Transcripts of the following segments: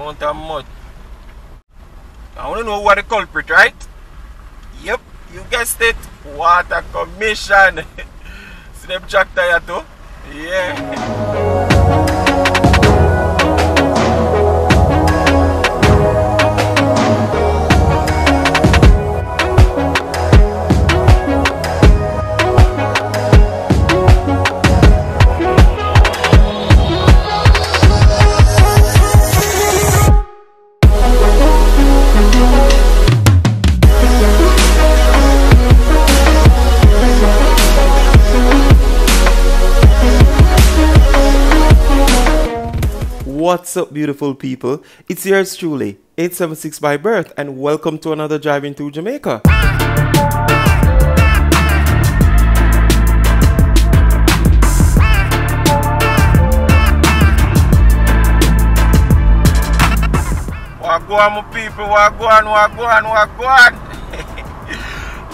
amount of mud. I want to know what the culprit, right? Yep, you guessed it. Water Commission. See them tractor here too? Yeah. What's up, beautiful people? It's yours truly, 876 by birth, and welcome to another Driving Through Jamaica. Wagwan, my people, wagwan.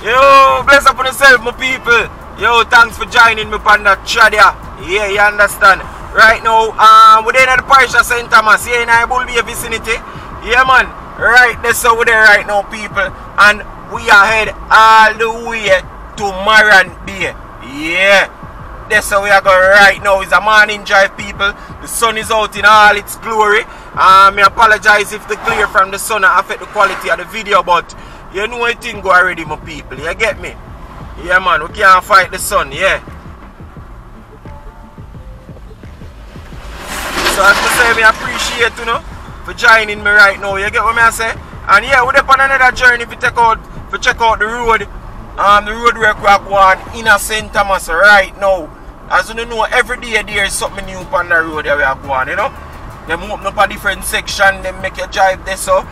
Yo, bless up on yourself, my people. Yo, thanks for joining me on that tradia. Yeah, you understand? Right now, we're in the parish of St. Thomas, here in Bulbia vicinity. Yeah, man. Right, that's how we're there right now, people. And we are headed all the way to Maran Bay. Yeah. That's how we are going right now. It's a morning drive, people. The sun is out in all its glory. I apologize if the glare from the sun affect the quality of the video, but you know it thing go already, my people. You get me? Yeah, man. We can't fight the sun, yeah. So as I say, I appreciate for joining me right now. You get what I say? And yeah, we're on another journey to check out the road. The road work we are going in a St. Thomas right now. As you know, every day there is something new on the road that we are going, you know. They open up a different section, they make you drive there, so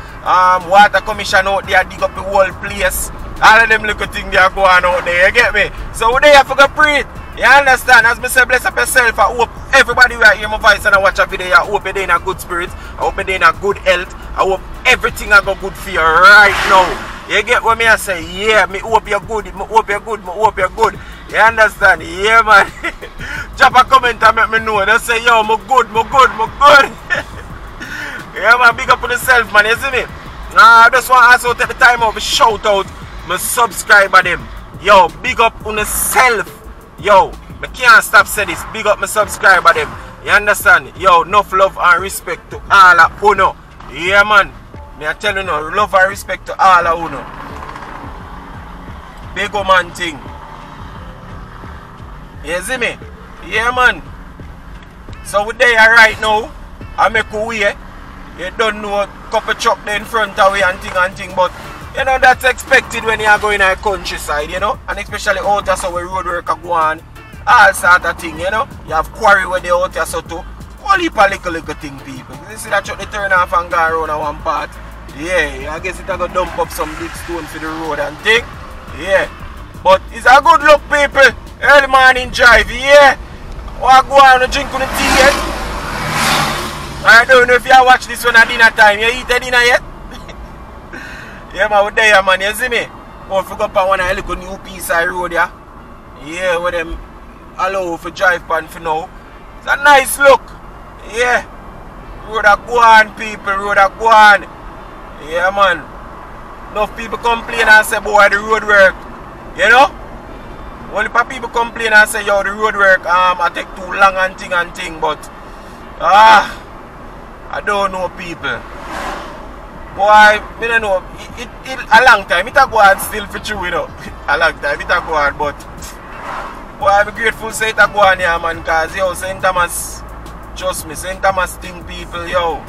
water commission out there, dig up the whole place. All of them little things they are going out there, you get me? So we're there for the pre. You understand? As I say, bless up yourself. I hope everybody right hear my voice and I watch a video. I hope you're in a good spirit. I hope you're in a good health. I hope everything I go good for you right now. You get what I say? Yeah, me hope you're good. Me hope you're good. Me hope you're good. You understand? Yeah, man. Drop a comment and make me know. They say, yo, me good. Yeah, man. Big up on yourself, man. You see me? I just want to also take the time out to shout out my subscriber them. Yo, big up on yourself. Yo, I can't stop saying this. Big up my subscriber them. You understand? Yo, enough love and respect to all of uno. Yeah, man. Me I tell you no, love and respect to all of uno. Big old man thing. You see me? Yeah, man. So we there right now. I make a way. You don't know a couple truck there in front of you and thing, but you know that's expected when you are going in the countryside, you know, and especially out there so where road work are going, all sort of thing, you know. You have quarry where they out there so too. All heap of little thing, people. You see that truck they turn off and go around on one part. Yeah, I guess it are gonna dump up some big stone for the road and thing. Yeah. But it's a good look, people. Early morning drive, yeah. Or go on and drink on the tea yet. I don't know if you watch this one at dinner time. You eat the dinner yet? Yeah, man, we're there, man. You see me? Oh, I forgot about one of the new piece of road, yeah. Yeah, where them allow for drive pan for now. It's a nice look. Yeah. Road are go on, people. Road are go on. Yeah, man. Enough people complain and say, boy, the road work. You know? Only people complain and say, yo, the road work I take too long and thing, but I don't know, people. Boy, I don't know. It a long time. It a go on still for true, you know. A long time. It a go on, but boy, I'm grateful say it a go on here, man, because yo, St. Thomas, trust me, St. Thomas thing, people, yo.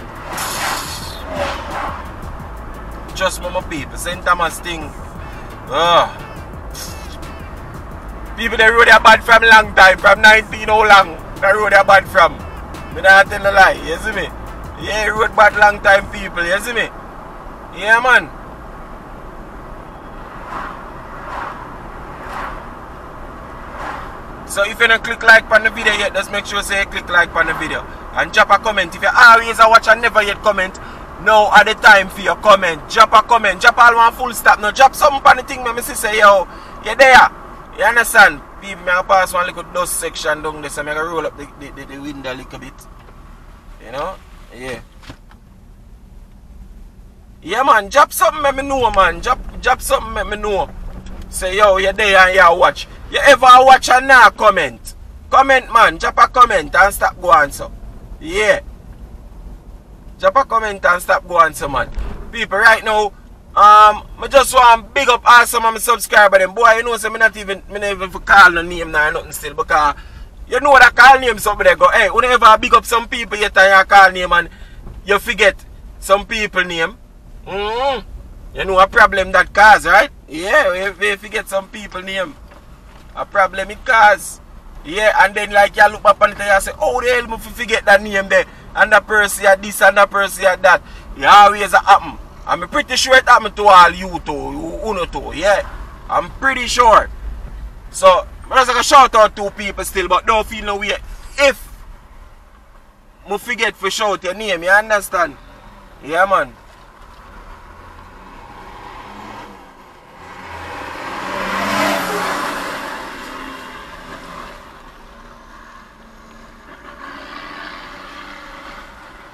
Trust me, my people, St. Thomas thing. People, the road are bad from long time, from 19 how long the road are bad from. Me not tell a lie, you see me? Yeah, road bad long time, people, you see me? Yeah, man. So if you don't click like on the video yet, just make sure you click like on the video. And drop a comment. If you always a watch and never yet comment, now at the time for your comment. Drop a comment. Drop all one full stop. Now drop something on the thing, my say, yo, you're there. You understand? People, I pass one little dust section down there, so I'm going to roll up the window a little bit. You know? Yeah. Yeah, man, drop something let me know, man. Drop something let me know. Say, yo, you're there and you watch. You ever watch and now comment? Comment, man. Drop a comment and stop going, so. Yeah. Drop a comment and stop going, so, man. People, right now, I just want to big up all some of my subscribers. Them boy, you know, so me not even for call no name now, nothing still, because you know that call name somebody go, hey, whenever big up some people, you tell you call name and you forget some people name. You know a problem that cause, right? Yeah, if you get some people name, a problem it cause. Yeah, and then like you look up on it and you say, oh, the hell me forget that name there, and the person had this and the person had that. It always happen. I'm pretty sure it happened to all you too, uno too, yeah. I'm pretty sure. So, I'm just going to shout out to people still, but don't feel no way. If I forget to shout your name, you understand? Yeah, man.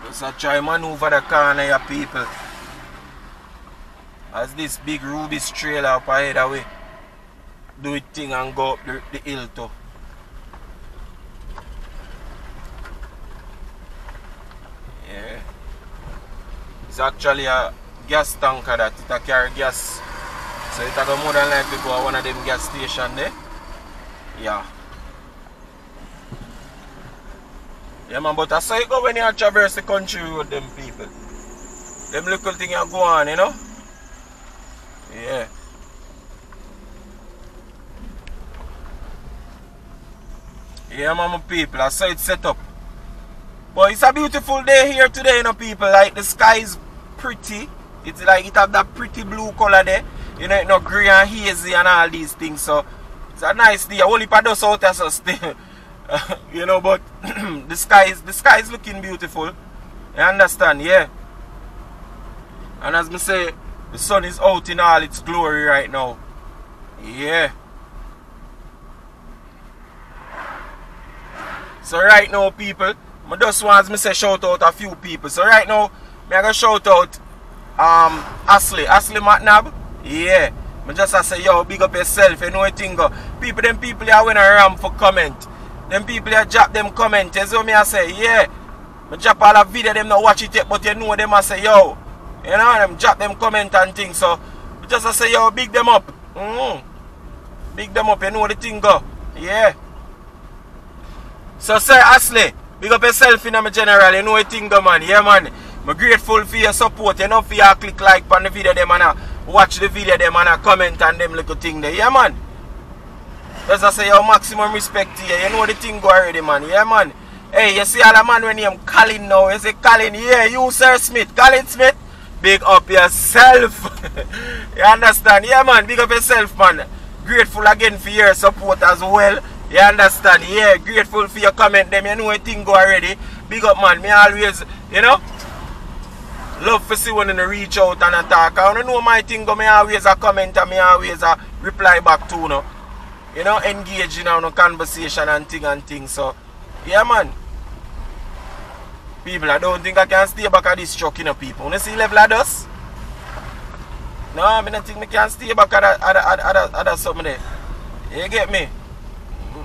Just try maneuver the corner, your people. As this big Ruby's trailer up ahead away. Do it thing and go up the hill too. Yeah. It's actually a gas tanker that it carry gas. So it will more than likely go to one of them gas stations there. Yeah. Yeah, man, but that's how it go when you traverse the country road, them people. Them little things you go on, you know? Yeah. Yeah, man, my people, that's how it's set up. But it's a beautiful day here today, you know, people. Like, the sky is pretty. It's like, it have that pretty blue color there. You know, it's not grey and hazy and all these things. So, it's a nice day. Only for those out there, so still. You know, but the sky is looking beautiful. You understand? Yeah. And as me say, the sun is out in all its glory right now. Yeah. So right now, people, I just want to say shout out a few people. So right now, I'm going to shout out Ashley McNabb. Yeah. I just say, yo, big up yourself. You know what thing go. Them people are winning around for comment. Them people are drop them comment. You see me I say, yeah. I drop all the video, them not watch it yet, but you know them I say, yo. You know, them drop them comment and things. So, just I say, yo, big them up. Big them up, you know the thing go. Yeah. So, Sir Ashley, big up yourself in my general, you know the thing go, man. Yeah, man. I'm grateful for your support. You know, for you click like on the video, them and watch the video, them and comment on them little thing there. Yeah, man. Just I say, yo, maximum respect to you. You know the thing go already, man. Yeah, man. Hey, you see all the man when you Colin now. You say, Colin, yeah, you, Sir Smith. Colin Smith. Big up yourself. You understand? Yeah, man. Big up yourself, man. Grateful again for your support as well. You understand? Yeah, grateful for your comment. Them, you know a thing go already. Big up, man. Me always, you know, love to see when they reach out and attack. I don't know my thing go. Me always a comment and me always a reply back to, you know, engage in a conversation and thing. So, yeah, man. People, I don't think I can stay back at this truck, you know, people. You see level of dust? No, I don't think I can stay back at something there. You get me?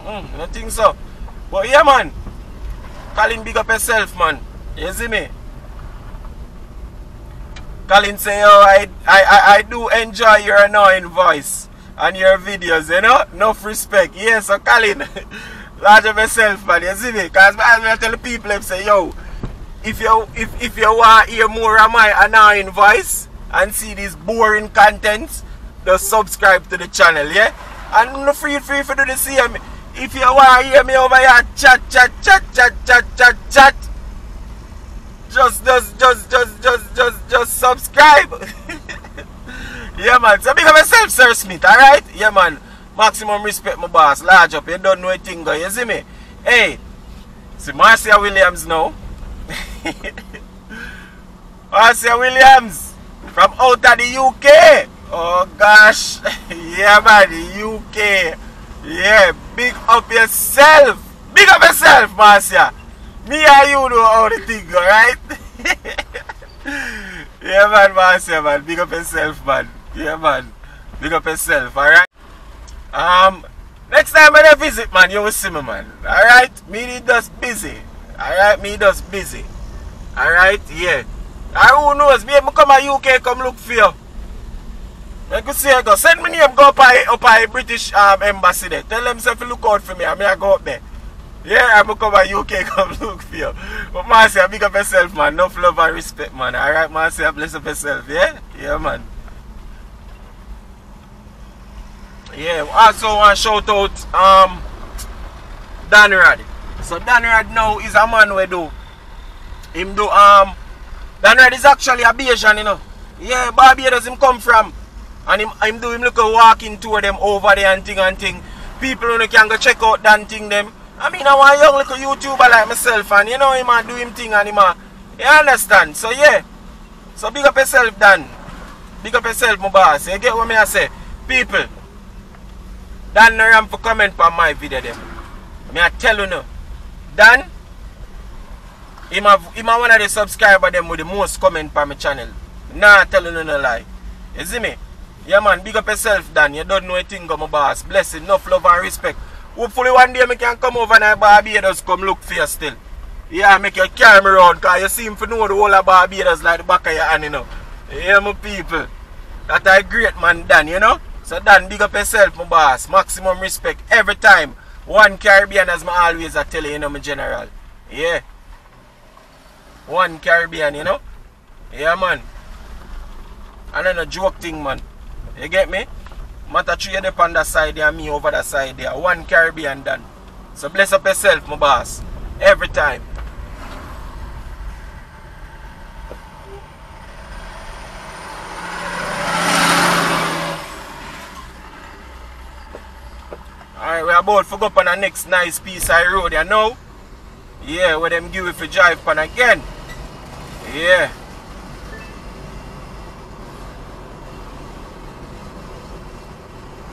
I don't think so. But yeah, man. Colin, big up yourself, man. You see me? Colin say, oh, I do enjoy your annoying voice and your videos, you know? Enough respect. Yeah, so Colin, large of yourself, man. You see me? Because I tell the people, I say, yo, if you want to hear more of my annoying voice and see these boring contents, just subscribe to the channel, yeah? And feel free to do the same. If you want to hear me over here chat, just subscribe. Yeah, man. So big up yourself, Sir Smith, alright? Yeah, man. Maximum respect, my boss. Large up. You don't know a thing, though. You see me? Hey, see Marcia Williams now. Marcia Williams from out of the UK. Oh gosh. Yeah, man, the UK. Yeah, big up yourself. Big up yourself, Marcia. Me and you know how the thing go, right? Yeah, man, yeah, man. Big up yourself, man. Yeah, man. Big up yourself, alright? Next time when I visit, man, you will see me, man. Alright? Me just busy. Alright? Me just busy. Alright? Yeah. Who knows? Me come to UK, come look for you. I could say, go send me name, go up by British embassy there. Tell them to look out for me, and I go up there. Yeah, I'm come to UK, come look for you. But man, say, big up yourself, man. Enough love and respect, man. Alright, man, say, bless up yourself, yeah? Yeah, man. Yeah, also want to shout out Dan Rad. So Dan Rad now is a man we do. Him do Dan Rad is actually a Bayesian, you know. Yeah, Barbados him come from. And him do him look a walking tour them over there and thing. People who can go check out Dan thing them. I mean I want a young little YouTuber like myself, and you know him a do him thing, and him a, you understand? So yeah. So big up yourself, Dan. Big up yourself, my boss. You get what me I say? People, Dan no ram for comment on my video them. Me I tell you no. Dan, him one of the subscribers them with the most comment on my channel. Nah, tell you no lie. You see me? Yeah man, big up yourself, Dan. You don't know a thing of my boss. Blessing, enough love and respect. Hopefully one day I can come over and Barbados come look for you still. Yeah, make your camera around, because you seem to know the whole of Barbados like the back of your hand, you know. Yeah, my people. That's a great man, Dan, you know. So Dan, big up yourself, my boss. Maximum respect every time. One Caribbean, as I always tell you, you know, my general. Yeah. One Caribbean, you know. Yeah, man. And then a joke thing, man. You get me? Matter three of them on that side there and me over that side there. One Caribbean, Dan. So bless up yourself, my boss. Every time. Alright, we're about to go up on the next nice piece of road here now. Yeah, where them give it for drive pan again. Yeah.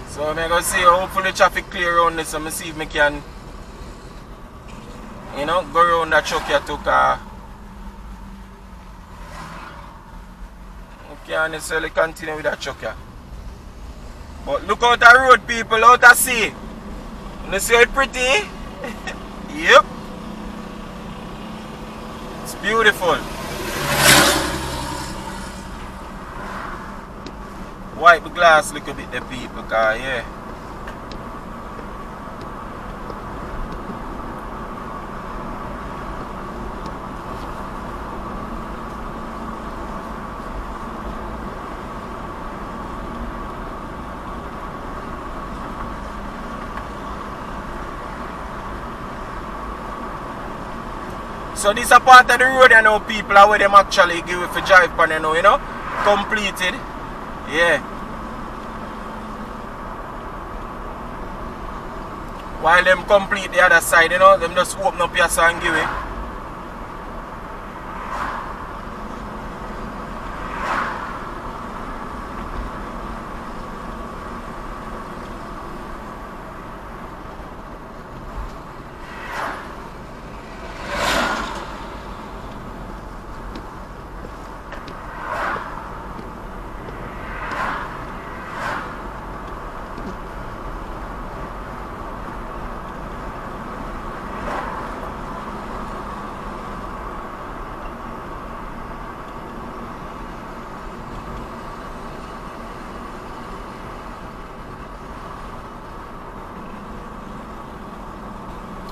So I'm going to see hopefully traffic clear around this, so I'm see if I can, you know, go around that truck here to can't necessarily continue with that truck here. But look out the road, people, out the sea. You see it pretty? Yep. It's beautiful. Wipe the glass a little bit, the people, car, yeah. So this is a part of the road, you know, people are where them actually give it for drive pan, you know, completed. Yeah. While them complete the other side, you know, them just open up your and give it.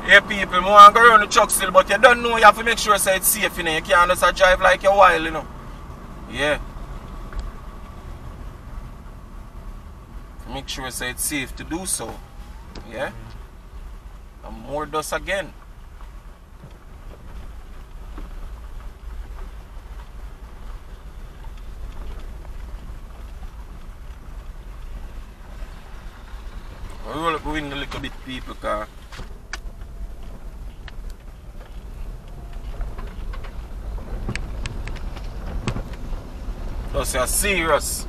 Yeah, people, I want to go around the truck still, but you don't know, you have to make sure so it's safe, you know. You can't just drive like you're wild, you know. Yeah. Make sure so it's safe to do so. Yeah. And more dust again. I roll up the window a little bit, people, because those are serious.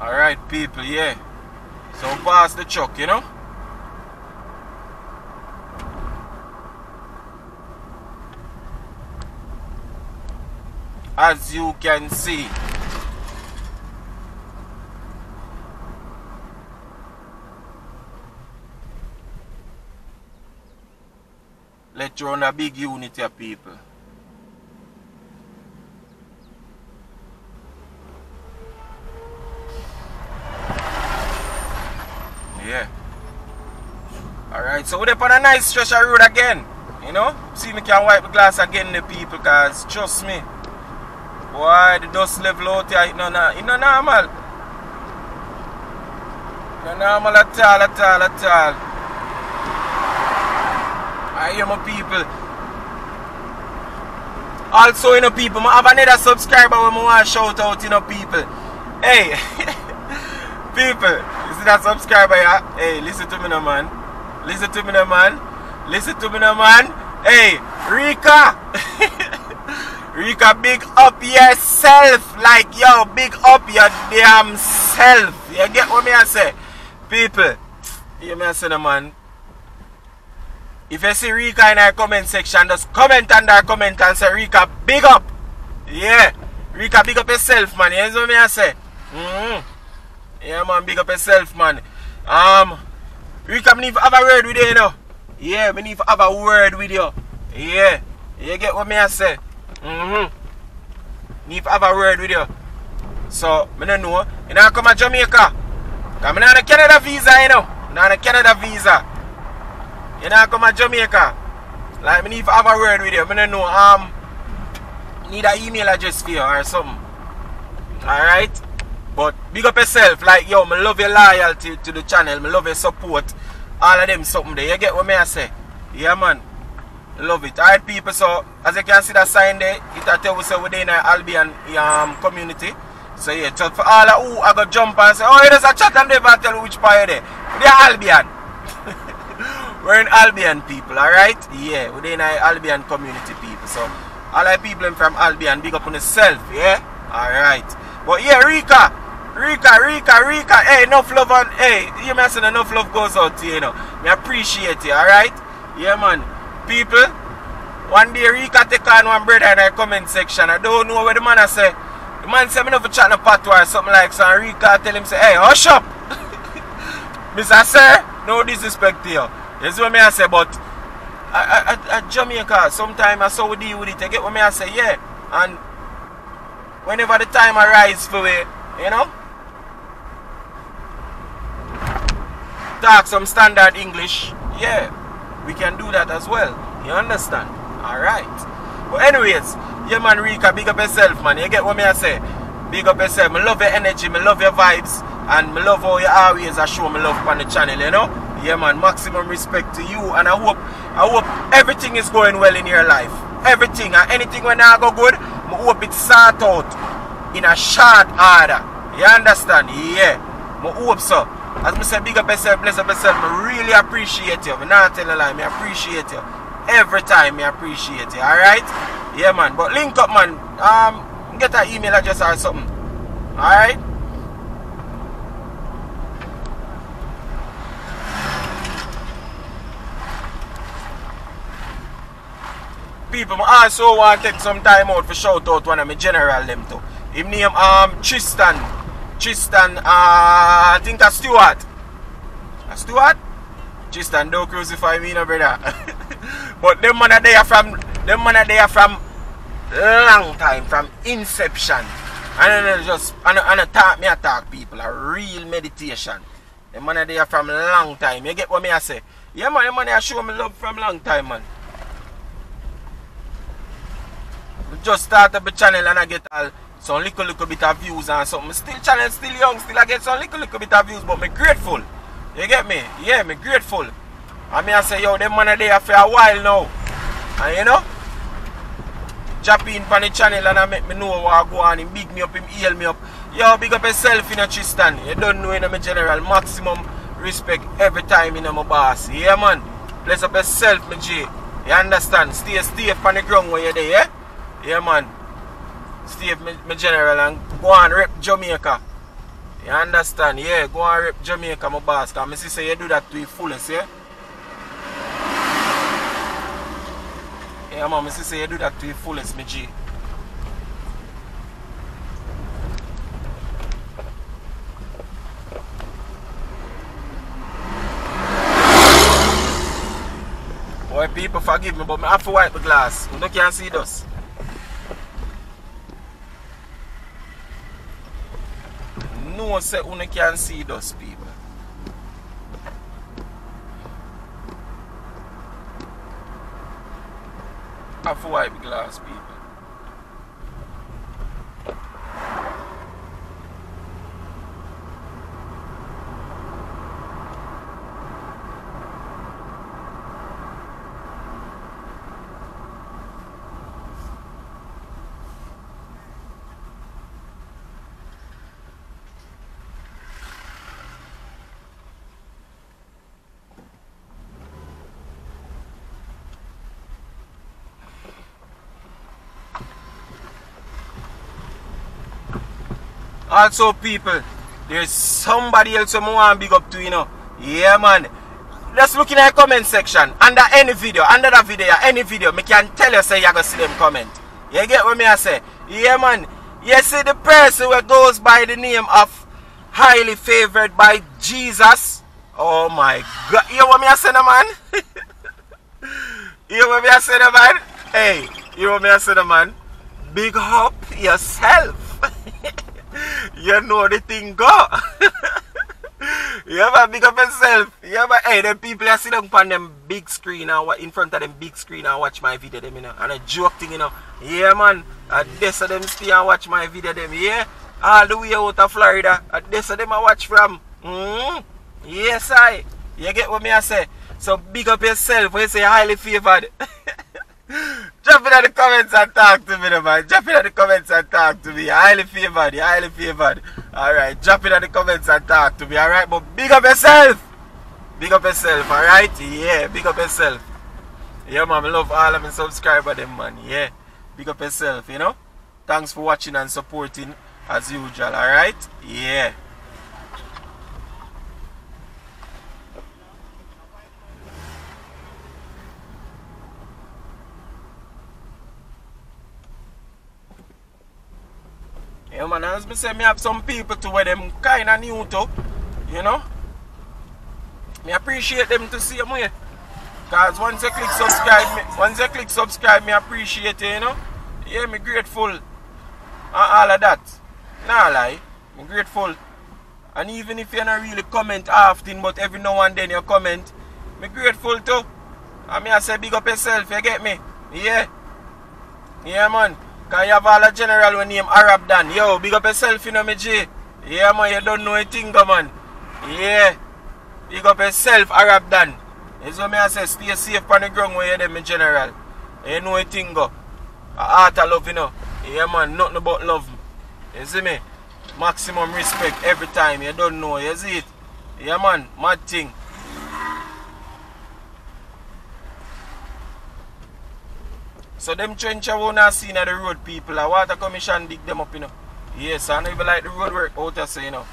Alright, people, yeah. So pass the truck, you know. As you can see. Let's run a big unit here, people. Yeah. Alright, so we're on a nice stretch of road again. You know? See me can wipe the glass again, the people, because trust me. Boy, the dust level out here, it's not normal. Not normal at all. I hear my people. Also, you know, people, I have another subscriber when I want to shout out, you know, people. Hey, people, you see that subscriber here? Hey, listen to me now, man. Listen to me now, man. Hey, Rika. Rika, big up yourself. Like, yo, big up your damn self. You get what me I say? People, you me I say, no, man. If you see Rika in our comment section, just comment under our comment and say, Rika, big up. Yeah. Rika, big up yourself, man. You know what I say? Yeah, man, big up yourself, man. Rika, I need to have a word with you, you know. Yeah, I need to have a word with you. Yeah. You get what I say? Need to have a word with you. So, I don't know. You know, I come to Jamaica. I'm on a Canada visa, you know. I'm on a Canada visa. You know, I come to Jamaica. Like, I need to have a word with you. I don't know. Need an email address for you or something. Alright? But big up yourself. Like, yo, I love your loyalty to the channel. I love your support. All of them something there. You get what I say? Yeah, man. Love it. Alright, people. So, as you can see that sign there, it tell us we're in the Albion community. So, yeah, so for all of who I go jump and say, oh, there's a chat and never tell you which part you're there. They're Albion. We're in Albion, people, alright? Yeah, we're in the Albion community, people. So, all the people from Albion, big up on yourself, yeah? Alright. But yeah, Rika. Hey, enough love on, hey, you may say enough love goes out to you, you know. I appreciate you, alright? Yeah, man. People, one day Rika take on one brother in the comment section. I don't know what the man say. The man say me never chat no patois or something like so. And Rika tell him say, hey, hush up. Mr. Sir, no disrespect to you. You see what I say, but at Jamaica, sometimes I saw we deal with it. You get what I say, yeah. And whenever the time arises for it, you know, talk some standard English, yeah, we can do that as well. You understand? Alright. But anyways, yeah, man, Rika, big up yourself, man. You get what I say? Big up yourself. I love your energy, I love your vibes, and I love how you always show me love on the channel, you know? Yeah, man, maximum respect to you, and I hope everything is going well in your life. Everything, and anything when I go good, I hope it sort out in a short order. You understand? Yeah, I hope so. As I say, big up yourself, bless up yourself. I really appreciate you. I'm not telling a lie, I appreciate you. Every time I appreciate you, alright? Yeah, man, but link up, man. Get an email address or something. Alright? People, I also want to take some time out for shout out one of my general them too. His name Tristan, I think a Stuart. A Stuart? Tristan, don't crucify me, no brother. But them man are there from long time, from inception. And then just talk people, a real meditation. Them man are there from long time. You get what me I say? Yeah, man, them man are show me love from long time, man. Just start up a channel and I get some little bit of views and something. Still channel, still young, still I get some little bit of views, but me grateful. You get me? Yeah, me grateful. And me I say, yo, them man are there for a while now. And you know, drop in on the channel and I make me know what I go on. Him big me up, him heal me up. Yo, big up yourself, you know, Tristan. You don't know, you know, my general. Maximum respect every time, you know, my boss. Yeah, man. Bless up yourself, my G. You understand? Stay on the ground where you're there, yeah? Yeah, man. Stay my general and go on rep Jamaica. You understand? Yeah, go and rep Jamaica, my boss. Because I see say you do that to your fullest, yeah? Yeah, man, I see say you do that to your fullest, my G. Boy, people forgive me, but I have to wipe the glass. You can't see this. No say you can't see those people. I have to wipe the glass, people. Also, people, there's somebody else who I want to big up to, you know. Yeah, man. Just look in the comment section. Under any video, under that video, any video, me can tell you, say, you're going to see them comment. You get what me I say? Yeah, man. You see the person who goes by the name of highly favored by Jesus. Oh, my God. You know what me I say, man? You know what me I say, man? Hey, you know what me I say, man? Big up yourself. You know the thing go. You ever big up yourself. You ever, hey, them people are sitting on them big screen and in front of them big screen and watch my video them, you know. And a joke thing, you know. Yeah, man. At this of them stay and watch my video them, yeah. All the way out of Florida. At this of them I watch from. Yes, I. You get what me I say? So big up yourself when you say highly favored. Drop it in the comments and talk to me, man. Drop it in the comments and talk to me. Highly favored, highly favored. Alright, drop it in the comments and talk to me, alright? But big up yourself. Big up yourself, alright? Yeah, big up yourself. Yeah, man, I love all of my subscribers, them, man. Yeah, big up yourself, you know? Thanks for watching and supporting as usual, alright? Yeah. Yeah, man, as me say, me have some people to where them kind of new to, you know. Me appreciate them to see them way. Because once you click subscribe, me appreciate it, you know. Yeah, me grateful and all of that. Nah lie, me grateful. And even if you don't really comment often, but every now and then you comment, me grateful too. And me I say big up yourself, you get me? Yeah. Yeah, man. Because you have all a general who name Arab Dan. Yo, big up yourself, you know me, G. Yeah, man, you don't know a thing, man. Yeah. Big up yourself, Arab Dan. That's what I say, stay safe on the ground where you them in general. You know a thing, go. A heart of love, you know. Yeah, man, nothing about love. You see me? Maximum respect every time. You don't know, you see it? Yeah, man, mad thing. So them trench I wanna see at the road, people. A water commission dig them up, you know. Yes, I don't even like the road work out there, so, you know.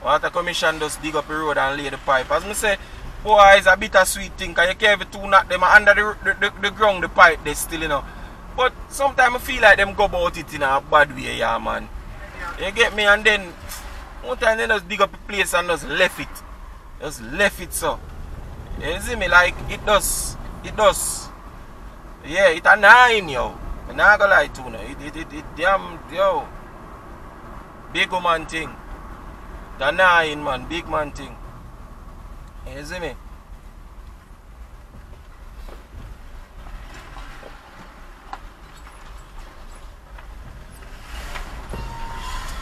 Water commission just dig up the road and lay the pipe. As me say, boy, it's a bittersweet thing, because you can't even tune at them under the ground, the pipe, they still, you know. But sometimes I feel like them go about it in a bad way, yeah, man. You get me? And then, one time they just dig up the place and just left it. Just left it, so. You see me? Like, it does. Yeah, it's a 9, yo. I'm not gonna lie to you. It damn, yo. Big man thing. It's a 9, man. Big man thing. You see me?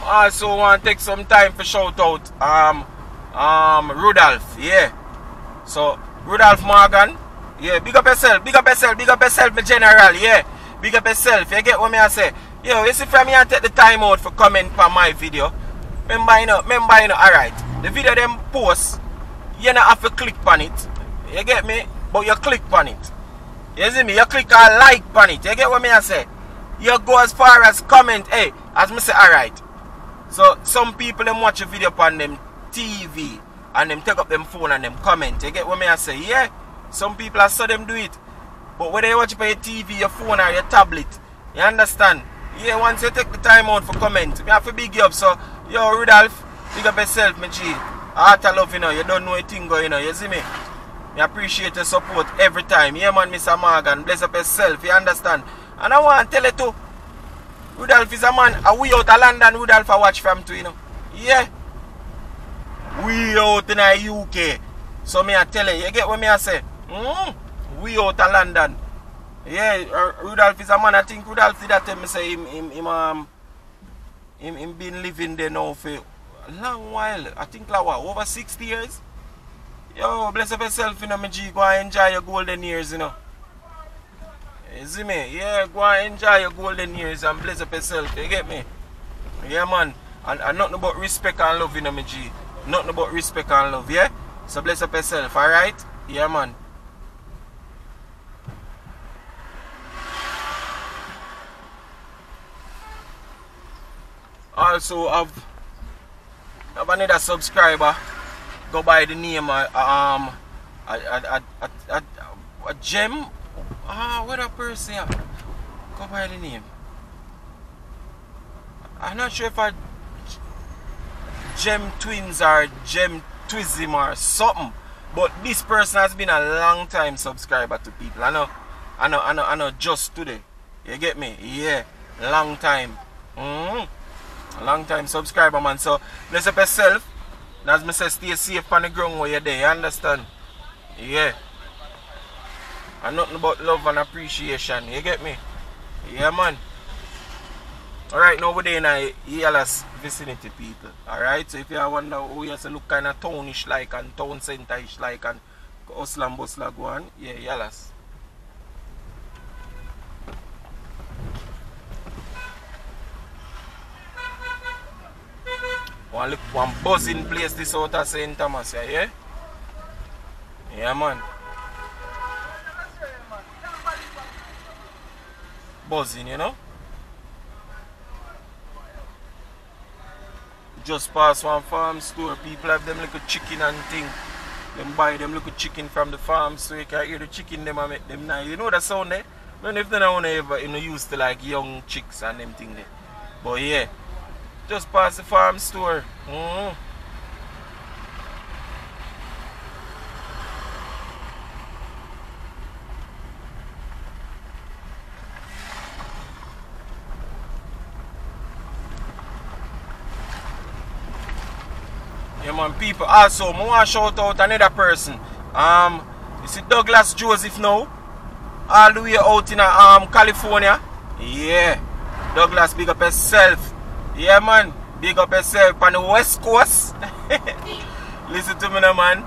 I also want to take some time for shout out Rudolph, yeah. So Rudolph Morgan, yeah, big up yourself, my general, yeah. Big up yourself, you get what me I say? Yo, you see from me I take the time out for comment for my video. Remember, you know, alright. The video them post, you don't have to click on it. You get me? But you click on it. You see me? You click a like on it. You get what me I say? You go as far as comment, hey, as me say, alright. So some people them watch a video on them TV and them take up them phone and them comment. You get what me I say? Yeah. Some people I saw them do it. But when they watch it on your TV, your phone or your tablet, you understand? Yeah, once you take the time out for comment, me have to big you up. So, yo, Rudolph, big up yourself, my G. Heart of love, you know, you don't know a thing going, you know, you see me? I appreciate your support every time. Yeah, man, Mr. Morgan, bless up yourself, you understand? And I want to tell you too, Rudolph is a man, and we out of London, Rudolph I watch from too, you know. Yeah. We out in the UK. So me I tell you, you get what me I say? We out of London. Yeah, Rudolph is a man. I think Rudolph did that tell me say him been living there now for a long while. I think like what, over 60 years? Yo, bless up yourself, you know, my G. Go and enjoy your golden years, you know. You see me? Yeah, go and enjoy your golden years and bless up yourself. You get me? Yeah, man. And nothing about respect and love, you know, my G. Nothing about respect and love, yeah? So bless up yourself, alright? Yeah, man. Also, I've another subscriber go by the name a Gem. What a person go by the name. I'm not sure if I Gem Twins or Gem Twism or something, but this person has been a long time subscriber to people. I know just today. You get me? Yeah, long time. A long time subscriber, man. So bless up yourself. As me say, stay safe on the ground where you're there. You understand? Yeah. And nothing but love and appreciation. You get me? Yeah, man. Alright, now we're there in a Yalas vicinity, people. Alright, so if you wonder who you look kind of townish like and town center-ish like and hustle and bustle go on, yeah, Yalas. One buzzing place this out of St. Thomas, yeah? Yeah, man. Buzzing, you know? Just past one farm store, people have them little chicken and thing. Them buy them little chicken from the farm so you can hear the chicken them and make them nice. You know that sound there? I don't know if they don't ever used to like young chicks and them thing there. But yeah. Just past the farm store. Yeah, man, people. Also, I want to shout out another person. You see Douglas Joseph now? All the way out in California. Yeah. Douglas, big up yourself. Yeah, man, big up yourself on the West Coast. Listen to me now, man.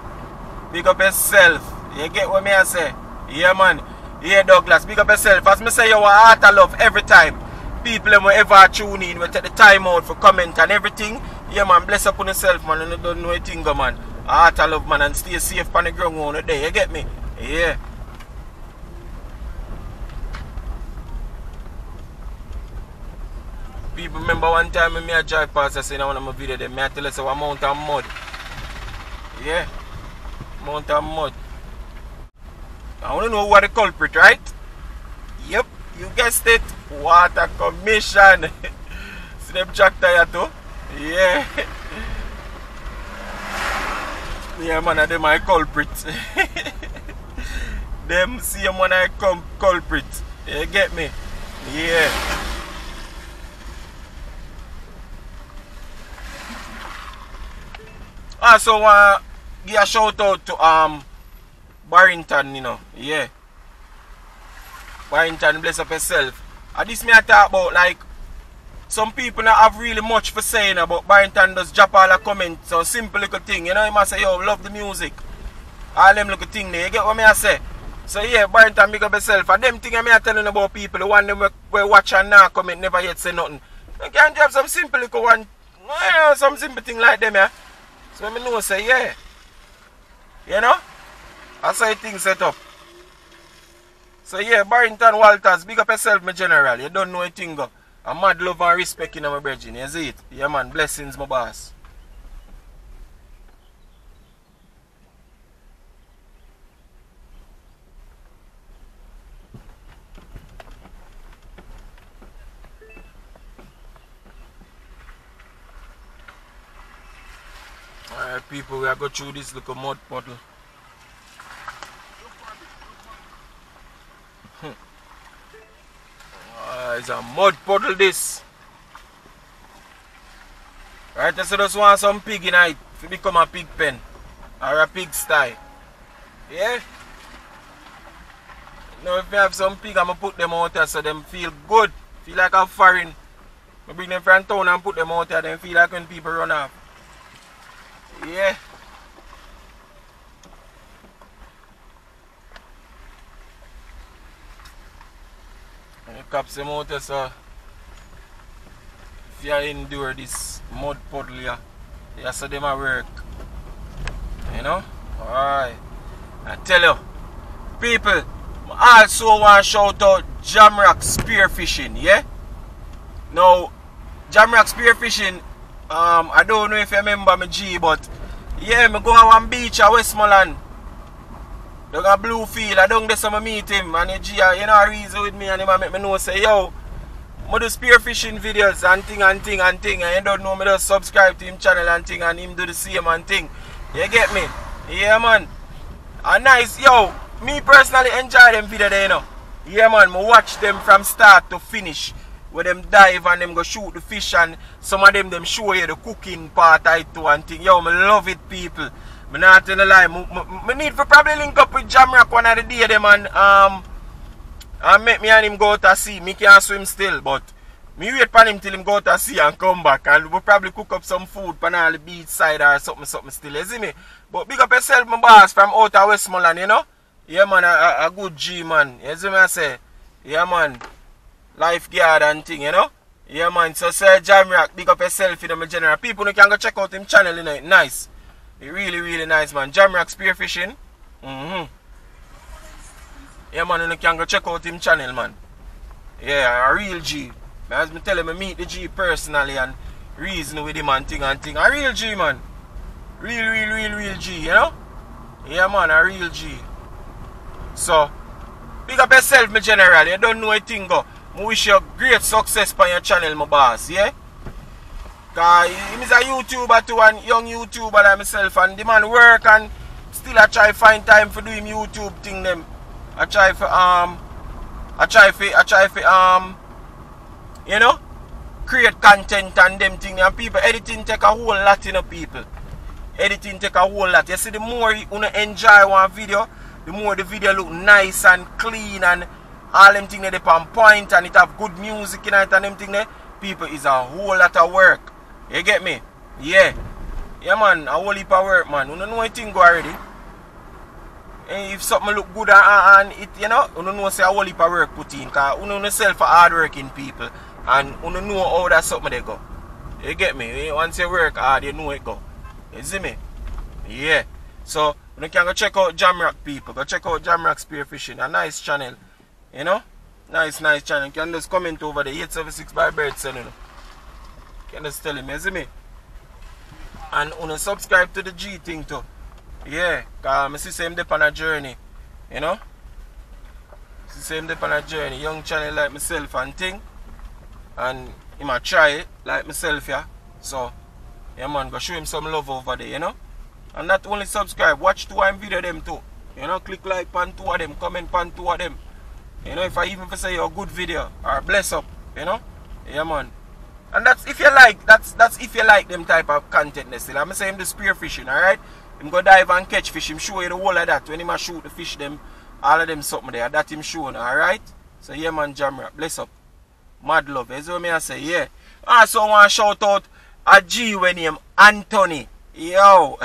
Big up yourself. You get what me I say? Yeah, man. Yeah, Douglas, big up yourself. As me say, you are heart of love every time. People who ever tune in, we take the time out for comment and everything. Yeah, man, bless up on yourself, man. And you don't know a thing, man. Heart of love, man, and stay safe on the ground on the day. You get me? Yeah. People remember one time when I drive past, I said in one of my videos, I tell us a amount of mud. Yeah, amount of mud. I want to know what the culprit, right? Yep, you guessed it. Water Commission. See them tractor here too? Yeah. Yeah, man, them are culprits. Them same one I culprit. You get me? Yeah. Also give a shout out to Barrington, you know. Yeah. Barrington, bless up yourself. And this me I talk about, like, some people not have really much for saying about Barrington just drop all a comment, so simple little thing, you know, he must say, yo, love the music. All them little thing there, you get what me I say? So yeah, Barrington, big up yourself. And them thing I me telling about people, the one them we watch and now comment never yet say nothing. You can drop some simple little one, you know, some simple thing like them, yeah. So let me know, say, yeah. You know? That's how things set up. So yeah, Barrington Walters, big up yourself, my general. You don't know a thing. I'm mad love and respect in my brethren. You see it? Yeah, man. Blessings, my boss. Alright, people, we are going through this little mud puddle. It's a mud puddle, this. Right, so just want some pig in it to become a pig pen or a pig sty. Yeah? Now, if you have some pig, I'm going to put them out there so them feel good. Feel like a foreign. I bring them from town and put them out there, then feel like when people run off. Yeah. And the cops them out there, so if you endure this mud puddle here, yeah, so them at work. You know? Alright. I tell you, people, I also want to shout out Jamrock spearfishing, yeah? Now, Jamrock spearfishing, I don't know if you remember me G, but yeah, I go on one beach at Westmoreland. Down a Bluefield, I don't there meet him, and the G, you know, reason with me, and him make me know, say, yo, I do spearfishing videos and thing, and you don't know me, just subscribe to him channel and thing, and him do the same and thing. You get me? Yeah, man. And nice, yo, me personally enjoy them video there, you know. Yeah, man, I watch them from start to finish. Where them dive and them go shoot the fish, and some of them show you the cooking part I too and thing. Yo, I love it, people. I not tell a lie. I need to probably link up with Jamrock one of the day them and make me and him go to sea. Me can't swim still, but me wait for him till him go to sea and come back, and we'll probably cook up some food on all the beach side or something still, you see me? But big up yourself, my boss, from out of Westmoreland, you know? Yeah, man, a good G, man. You see me I say? Yeah, man. Lifeguard and thing, you know? Yeah, man. So, Sir Jamrock, big up yourself, you know, my general. People who can go check out him channel, you know, it's nice. It's really, really nice, man. Jamrock spearfishing. Yeah, man, you can go check out him channel, man. Yeah, a real G. As I tell him, I meet the G personally and reason with him and thing. A real G, man. Real G, you know? Yeah, man, a real G. So, big up yourself, my general. You don't know a thing, go. I wish you great success on your channel, my boss, yeah? Because he is a YouTuber too, and young YouTuber like myself, and the man work and still I try to find time for doing YouTube thing them. I try for you know, create content and them thing, and people editing take a whole lot, you know, people. Editing take a whole lot. You see, the more you enjoy one video, the more the video look nice and clean and all them things they on point, and it have good music in it and them things there. People is a whole lot of work. You get me? Yeah. Yeah, man, a whole heap of work, man. You don't know anything go already. And if something look good and it, you know, you don't know say a whole heap of work put in, because you know yourself are hard working people, and you don't know how that something they go. You get me? Once you work hard, you know it go. You see me? Yeah. So, you can go check out Jamrock, people. Go check out Jamrock Spearfishing. A nice channel. You know? Nice channel. You can just comment over the 876 by Bergs, you know. You can just tell him, you see me? And you subscribe to the G thing too. Yeah. Because I see him there on a journey. You know? I see him there on a journey. Young channel like myself and thing. And he might try it like myself, yeah. So, yeah, man, go show him some love over there, you know? And not only subscribe, watch 2 of them video them too. You know, click like on 2 of them, comment on 2 of them. You know, if I even say a good video or bless up, you know? Yeah, man. And that's if you like, that's if you like them type of content still. I'm saying the spearfishing, alright? Him go dive and catch fish, him show you the whole of that. When him shoot the fish them, all of them something there, that him showing, alright? So yeah, man, Jamrock, bless up. Mad love, you see what I say? Yeah. Also I want to shout out a G when name Anthony. Yo.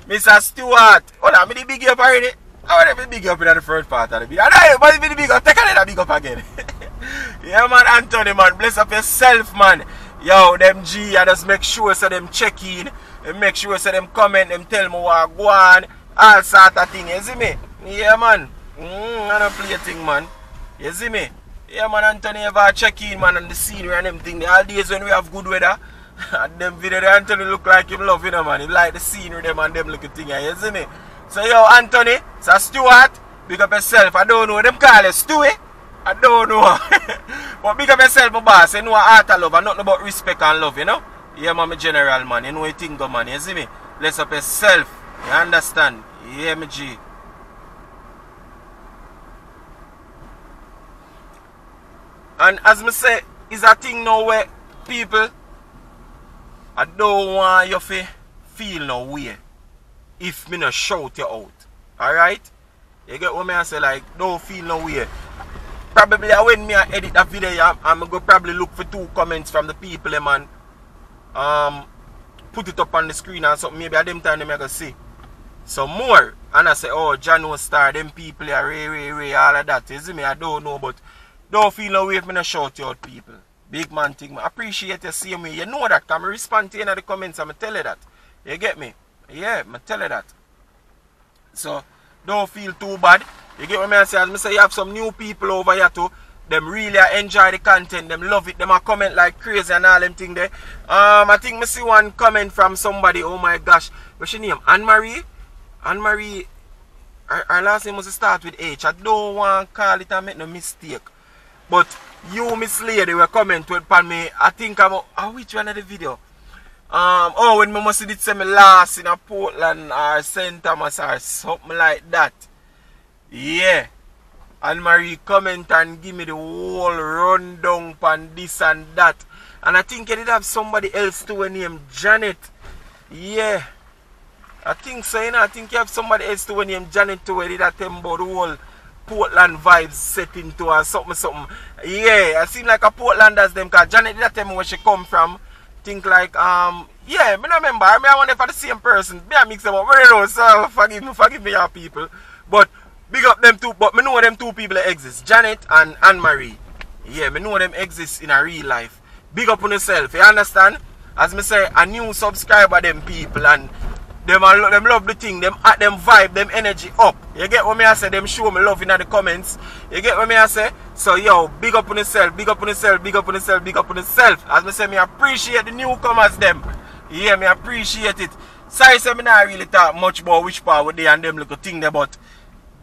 Mr. Stewart. Hold on, me the big up already. I want to be big up in the first part of the video. I know you be the big up. Take another big up again. Yeah, man, Anthony, man. Bless up yourself, man. Yo, them G, I just make sure so them check in. And make sure so them comment, them tell me what go on. All sort of thing, you see me? Yeah, man. I don't play a thing, man. You see me? Yeah, man, Anthony ever check in, man, on the scenery and everything. The all days when we have good weather, and them video, the Anthony look like him love, you know, man. He like the scenery, them and them looking thing, you see me? So, yo, Anthony, so Stuart, big up yourself. I don't know them call you Stewie. I don't know. But big up yourself, my boss. You know art of love and nothing about respect and love, you know? Yeah, man, my general, man. You know what you think, man. You see me? Bless up yourself. You understand? Yeah, my G. And as me say, it's a thing now where people, I don't want you to feel no way if me not shout you out. Alright? You get what I say? Like, don't feel no way. Probably when me edit that video, I'm going to probably look for 2 comments from the people, man. Put it up on the screen and something. Maybe at them time, I'm going to see some more. And I say, oh, Jano Star, them people are Ray, all of that. You see me? I don't know, but don't feel no way if me not shout you out, people. Big man thing. I appreciate you seeing me. You know that. I respond to you in the comments and I tell you that. You get me? Yeah, I tell you that. So, don't feel too bad. You get what I say? As I say, you have some new people over here too. Them really enjoy the content. Them love it. Them a comment like crazy and all them thing there. I think I see one comment from somebody. Oh my gosh. What's your name? Anne-Marie? Anne-Marie. Her last name must start with H. I don't want to call it and make no mistake. But you, Miss Lady, were comment upon me. I think I'm... which one of the video? Oh, when I must did say me last in a Portland or St. Thomas or something like that. Yeah. Anne-Marie comment and give me the whole rundown on this and that. And I think you did have somebody else too named Janet. Yeah. I think so, you know. I think you have somebody else too named Janet too. Where did that tell me about the whole Portland vibes set into or something. Yeah, I seem like a Portlanders them, because Janet did that tell me where she come from. Think like, yeah, I don't remember. I wonder if I'm the same person. Me I mix them up. I don't know, so forgive me, y'all people. But big up them two, but I know them 2 people that exist. Janet and Anne-Marie. Yeah, I know them exist in a real life. Big up on yourself, you understand? As me say, a new subscriber them people, and them love the thing, them at them vibe, them energy up. You get what I say? Them show me love in the comments. You get what I say? So yo, big up on yourself, big up on yourself, big up on yourself, big up on yourself. As me say, me appreciate the newcomers them. Yeah, me appreciate it. Sorry, say me not really talk much about which part with they and them little thing there, but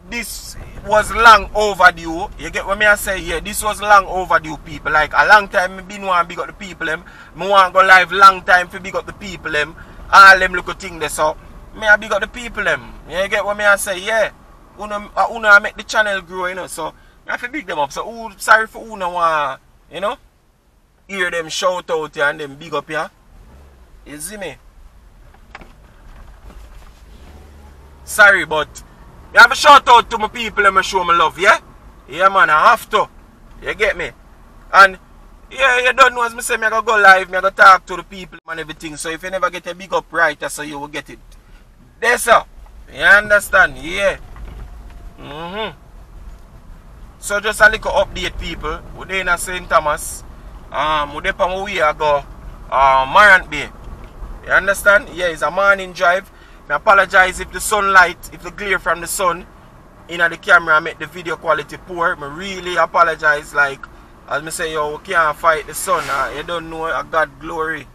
this was long overdue. You get what I say? Yeah, this was long overdue, people. Like a long time me been want to big up the people them. Me want to go live long time for big up the people them. All them little thing there, so me I big up the people them. You get what I say? Yeah. Una make the channel grow, you know. So I have to big them up. So sorry for Una want, you know, hear them shout out here and them big up here. You see me? Sorry, but I have a shout out to my people and I show my love, yeah? Yeah, man, I have to. You get me? And yeah, you don't know, as I say, I go live, I go talk to the people and everything. So if you never get a big up right, so you will get it. There, sir. You understand? Yeah. So just a little update, people. We're in St. Thomas. We're on my way I go Marant Bay. You understand? Yeah, it's a morning drive. I apologize if the sunlight, if the glare from the sun in the camera make the video quality poor. I really apologize. Like, as I say, yo, we can't fight the sun. You don't know God glory.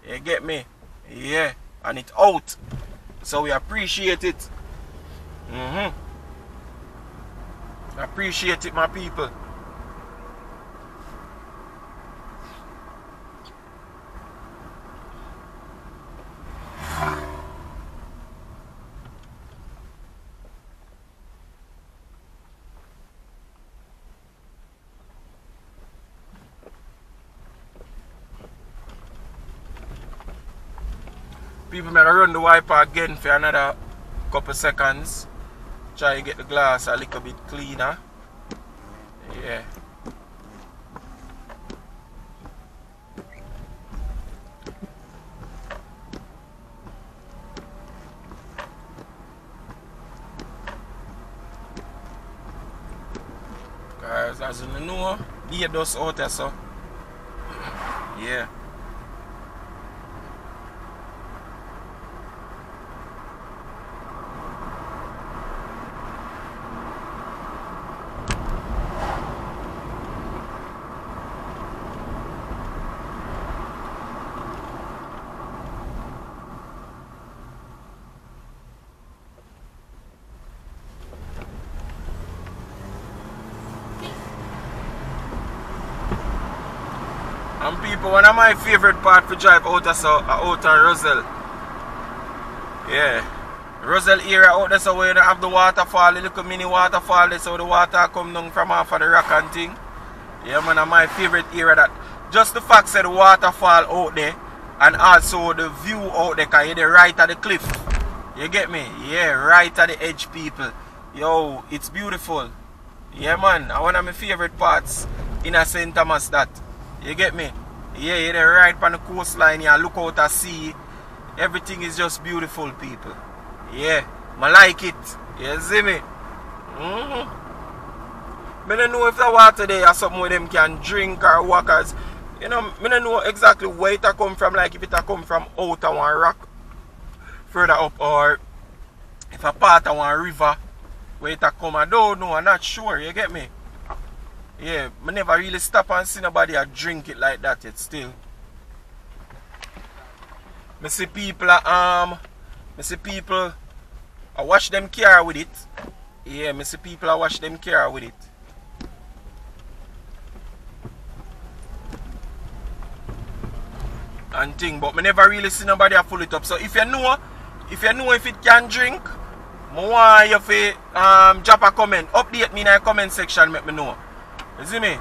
You get me? Yeah. And it's out. So we appreciate it. I appreciate it, my people. People may run the wiper again for another couple seconds. Try to get the glass a little bit cleaner. Yeah. Guys, as you know, the dust out there, so yeah. And people, one of my favorite part to drive out of Roselle. Yeah. Roselle area out there, so where you have the waterfall, the little mini waterfall there, so the water come down from off of the rock and thing. Yeah, man, my favorite area that. Just the fact that the waterfall out there, and also the view out there, because you're right at the cliff. You get me? Yeah, right at the edge, people. Yo, it's beautiful. Yeah, man, one of my favorite parts in a St. Thomas that. You get me? Yeah, you're right on the coastline, you look out at sea. Everything is just beautiful, people. Yeah, I like it. You see me? I don't know if the water there or something where them can drink or walkers. You know, I don't know exactly where it come from, like if it come from out of one rock further up, or if a part of one river where it come. I don't know, I'm not sure, you get me? Yeah, I never really stop and see nobody drink it like that yet still. I see people I wash them car with it. Yeah, I see people I wash them car with it. And thing, but I never really see nobody pull it up. So if you know if it can drink, I want you to drop a comment. Update me in the comment section, make me know. You see me?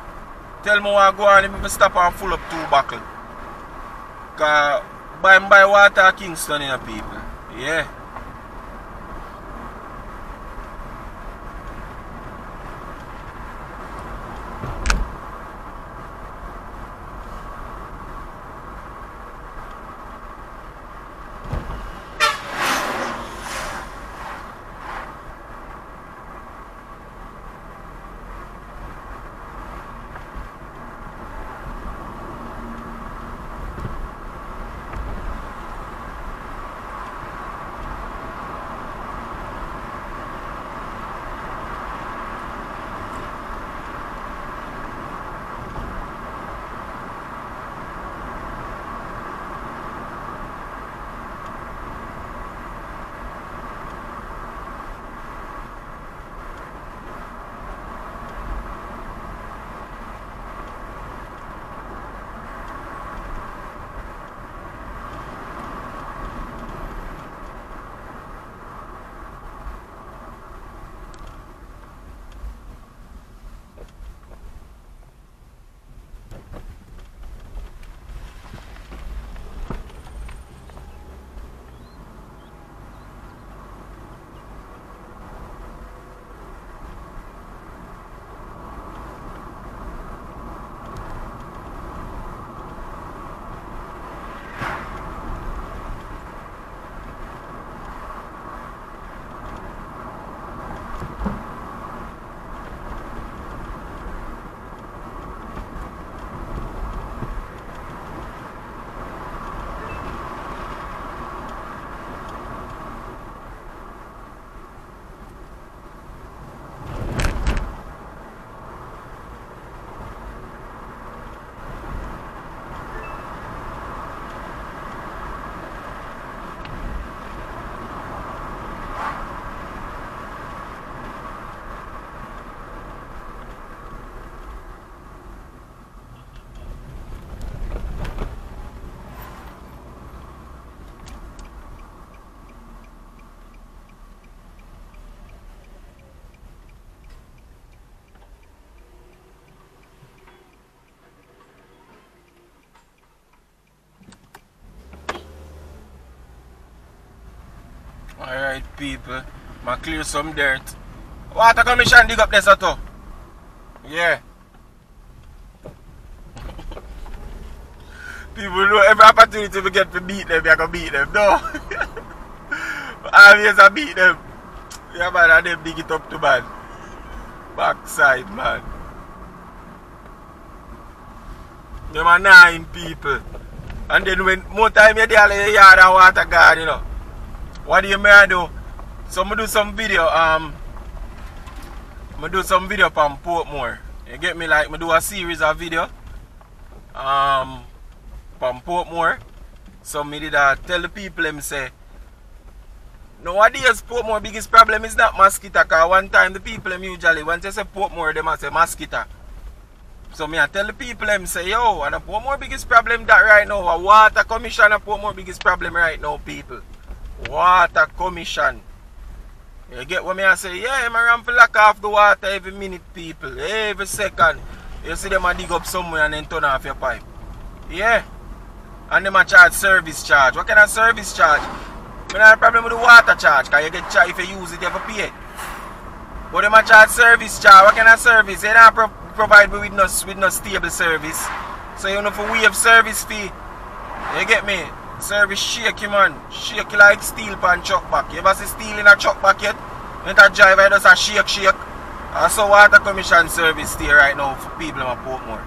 Tell me what I go on if I stop and full up 2 buckle. Cause buy water Kingston in the people. Yeah. Alright people, I clear some dirt. Water commission dig up this auto. Yeah. People know every opportunity we get to beat them, we are going to beat them. No. Always I beat them. Yeah man, and them dig it up to man. Backside man. Them are 9 people. And then when more time you're there in the yard and water guard, you know. What do you mean do? So I do some video, I do some video from Portmore. You get me, like I do a series of video from Portmore. So I did tell the people, them say nowadays Portmore biggest problem is not mosquito, because one time the people them usually when they say Portmore, they must say mosquito. So me I tell the people them say, yo, and the Portmore biggest problem that right now, a water commission and Portmore biggest problem right now, people. Water commission. You get what me I say? Yeah, I'm around for lock off the water every minute, people. Every second. You see them a dig up somewhere and then turn off your pipe. Yeah. And them a charge service charge. What kind of service charge? I don't have a problem with the water charge, because you get charged if you use it, you have to pay. But them a charge service charge. What kind of service? They don't provide me with no stable service. So you know for we have service fee. You get me? Service shaky, man. Shaky like steel pan chuck back. You ever see steel in a chuck back yet? When that driver does a shake. And so water commission service stay right now for people in Portmore.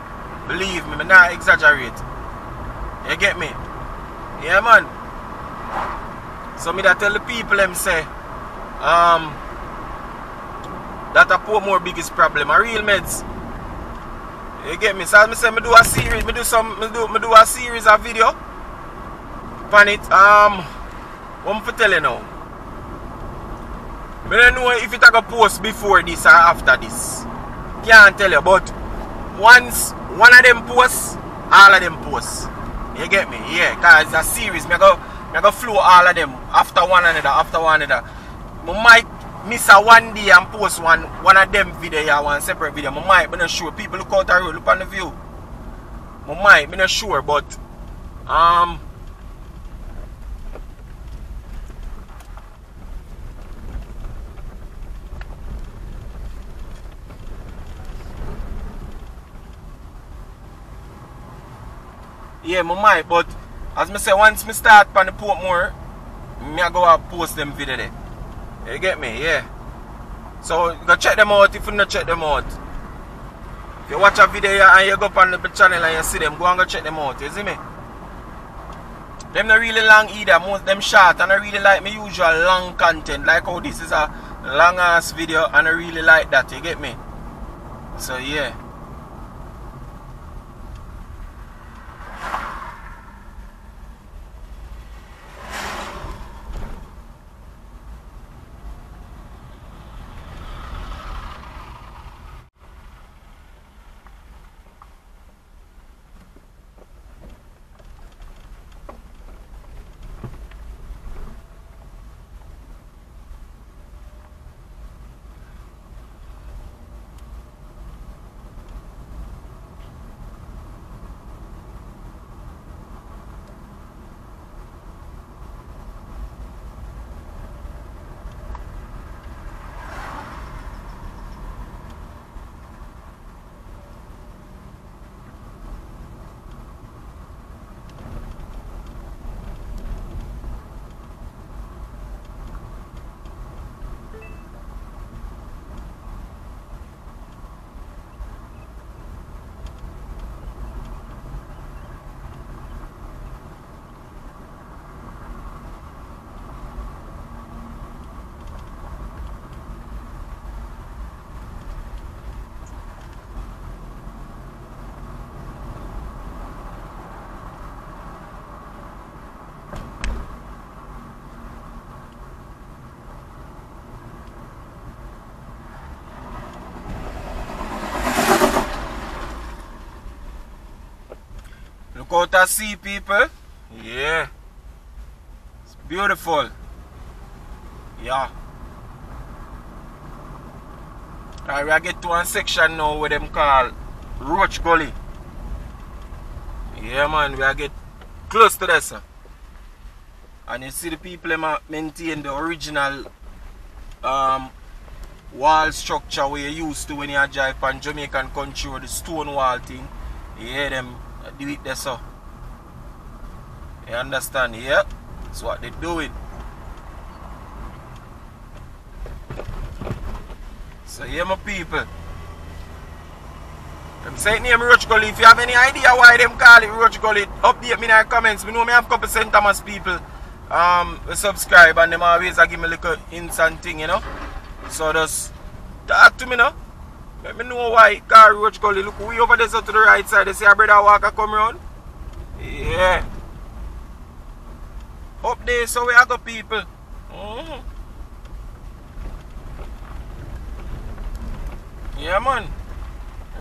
Believe me, I'm not exaggerate. You get me? Yeah, man. So me that tell the people them say that a Portmore biggest problem. A real meds. You get me? So as I say, me do a series, me do a series of video on it. What I'm tell you now. I don't know if it a post before this or after this. Can't tell you, but once one of them posts, all of them posts. You get me? Yeah, because it's a series. I go flow all of them after one another. I might miss a one day and post one of them video or one separate video. I might, I'm not sure. People look out the road, look on the view. I'm not sure, but yeah, I might, but as I say, once I start on the Portmore, I go and post them video there. You get me? Yeah. So go check them out if you not check them out. If you watch a video and you go up on the channel and you see them, go and go check them out. You see me? Them not really long either, most them short, and I really like my usual long content. Like how this is a long ass video and I really like that, you get me? So yeah. Look out to see, people. Yeah. It's beautiful. Yeah. Alright, we get to one section now where them call Roach Gully. Yeah, man, we get close to this. And you see the people maintain the original wall structure where you used to when you drive on Jamaican country or the stone wall thing. You hear them do it there, so. You understand? Yeah, that's what they're doing. So yeah, my people. Them say it name Roach Gully. If you have any idea why them call it Roach Gully, update me in the comments. We know me have a couple St. Thomas people subscribe and them always give me a little hints and thing, you know. So just talk to me now. Let me know why it called Roach Gully. Look way over there so to the right side. You see a brother walker come around? Yeah. Up there so we have got people. Yeah, man.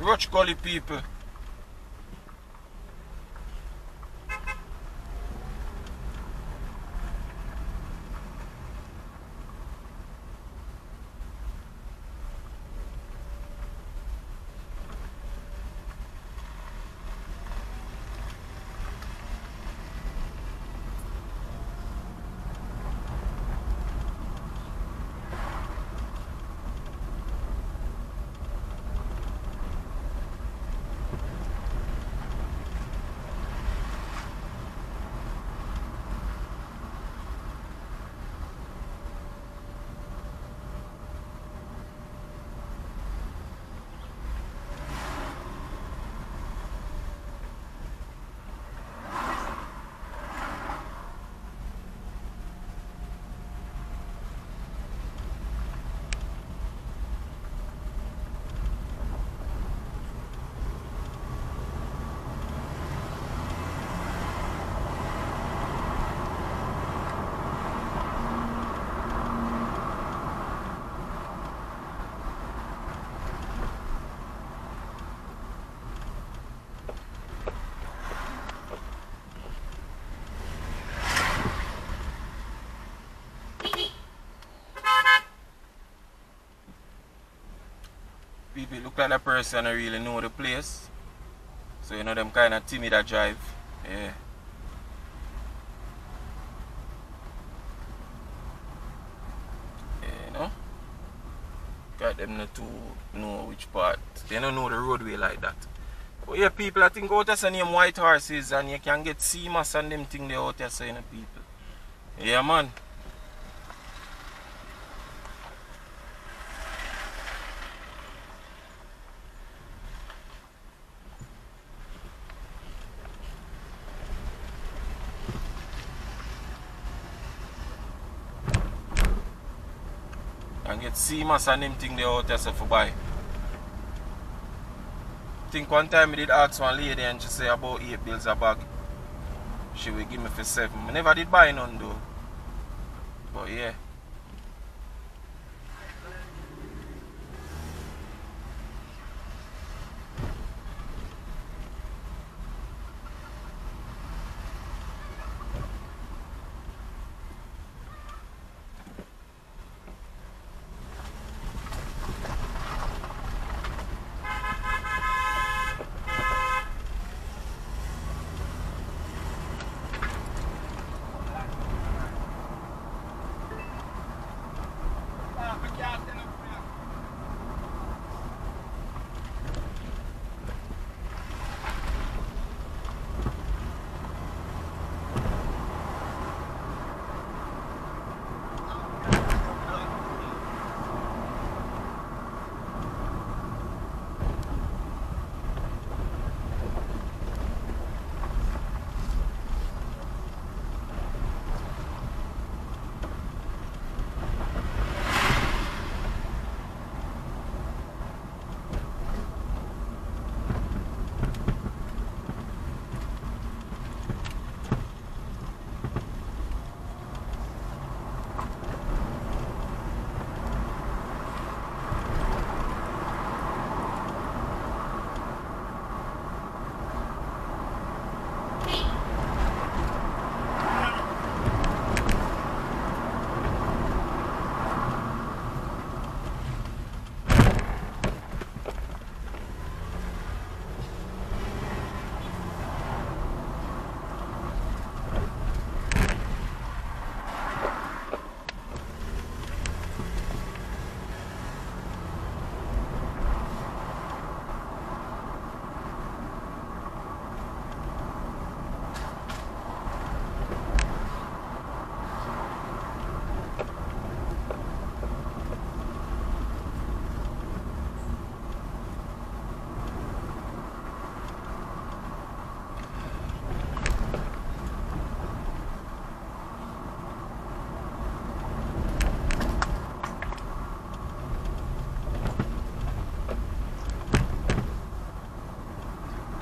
Roach Gully people. People look like a person who really know the place. So you know them kind of timid that drive. Yeah. Yeah, you know. Got them not to know which part. They don't know the roadway like that. But yeah, people, I think out there say name White Horses and you can get CMAS and them thing they out there saying people. Yeah man. And get CMAS and them thing they out there so for buy. I think one time I did ask one lady and she say about 8 bills a bag. She will give me for 7. I never did buy none though. But yeah.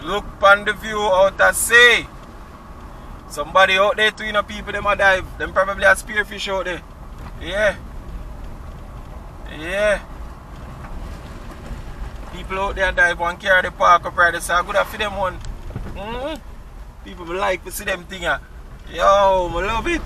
Look on the view out at sea. Somebody out there, 2 people them a dive. Them probably a spearfish out there. Yeah. Yeah. People out there dive and carry the park up right there, so good for them one. People like to see them thing. Yo, I love it.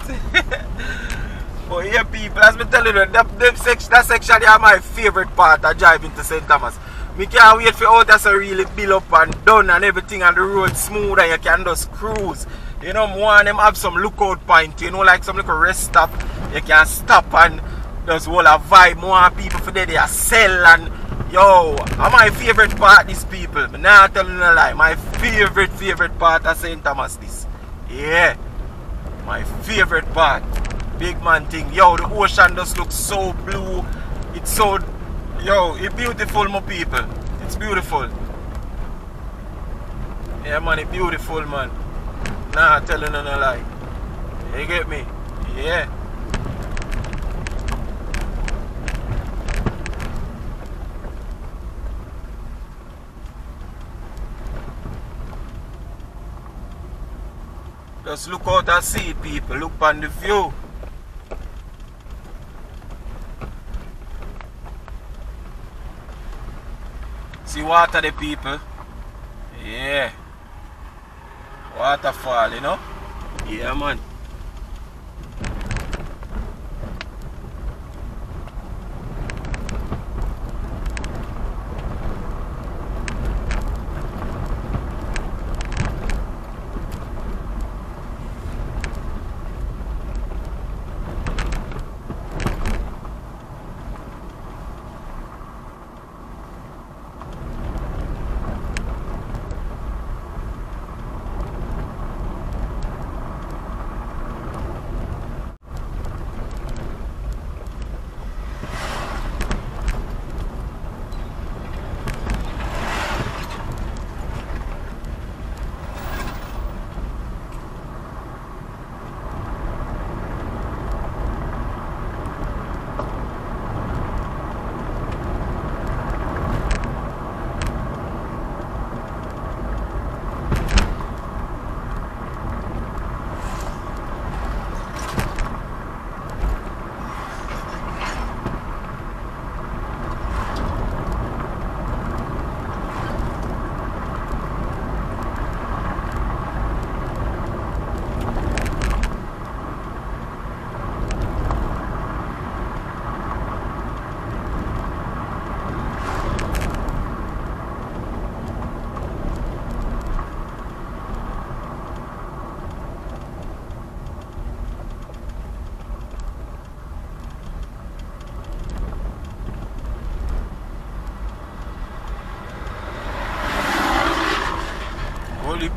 But yeah, people, as me tell you, that section there my favorite part of driving to St. Thomas. Me can't wait for out there to really build up and done and everything and the road smooth and you can just cruise. You know, want them have some lookout point, you know, like some little rest stop. You can stop and just hold a vibe. More people for there, they sell and yo, my favorite part these people. I'm not telling you a lie. My favorite part of St. Thomas this. Yeah. My favorite part. Big man thing. Yo, the ocean just looks so blue. It's so, yo, it's beautiful, my people. It's beautiful. Yeah, man, it's beautiful, man. Nah, telling you a lie. You get me? Yeah. Just look out and see it, people. Look on the view. See water, the people. Yeah. Waterfall, you know? Yeah, man.